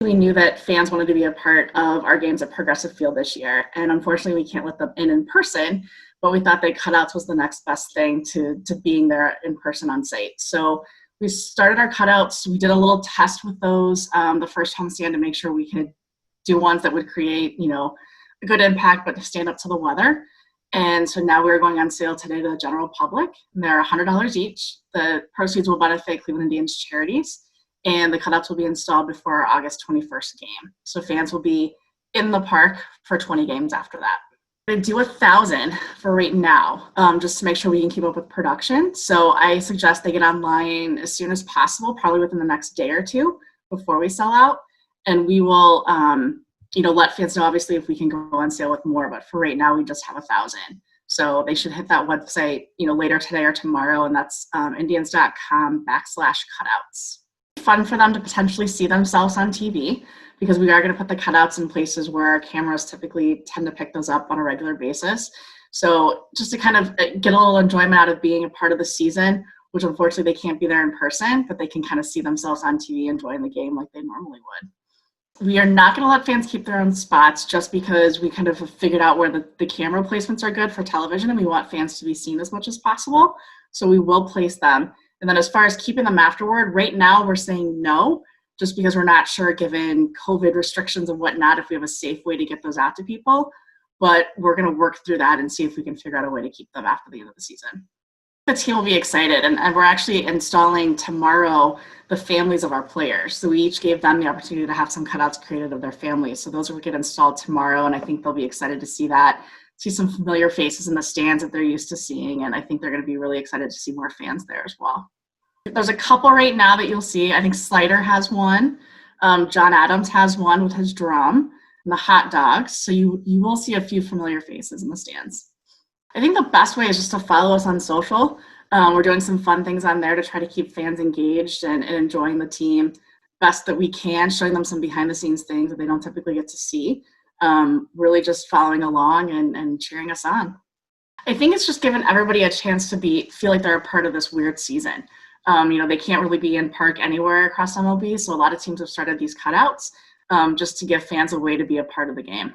We knew that fans wanted to be a part of our games at Progressive Field this year, and unfortunately we can't let them in person, but we thought that cutouts was the next best thing to being there in person on site. So we started our cutouts. We did a little test with those the first homestand to make sure we could do ones that would create, a good impact, but to stand up to the weather. And so now we're going on sale today to the general public. They're $100 each. The proceeds will benefit Cleveland Indians charities, and the cutouts will be installed before our August 21st game. So fans will be in the park for 20 games after that. We're going to do 1,000 for right now, just to make sure we can keep up with production. So I suggest they get online as soon as possible, probably within the next day or two before we sell out. And we will, let fans know, obviously, if we can go on sale with more. But for right now, we just have 1,000. So they should hit that website, later today or tomorrow. And that's indians.com/cutouts. Fun for them to potentially see themselves on TV, because we are going to put the cutouts in places where our cameras typically tend to pick those up on a regular basis. So just to kind of get a little enjoyment out of being a part of the season, which unfortunately they can't be there in person, but they can kind of see themselves on TV enjoying the game like they normally would. We are not going to let fans keep their own spots just because we kind of have figured out where the camera placements are good for television, and we want fans to be seen as much as possible. So we will place them. And then as far as keeping them afterward, right now we're saying no, just because we're not sure, given COVID restrictions and whatnot, if we have a safe way to get those out to people. But we're going to work through that and see if we can figure out a way to keep them after the end of the season. The team will be excited, and we're actually installing tomorrow the families of our players. So we each gave them the opportunity to have some cutouts created of their families. So those will get installed tomorrow, and I think they'll be excited to see that, see some familiar faces in the stands that they're used to seeing, and I think they're going to be really excited to see more fans there as well. There's a couple right now that you'll see. I think Slider has one. John Adams has one with his drum, and the hot dogs. So you will see a few familiar faces in the stands. I think the best way is just to follow us on social. We're doing some fun things on there to try to keep fans engaged and enjoying the team best that we can, showing them some behind the scenes things that they don't typically get to see. Really just following along and cheering us on. I think it's just given everybody a chance to feel like they're a part of this weird season. They can't really be in park anywhere across MLB, so a lot of teams have started these cutouts just to give fans a way to be a part of the game.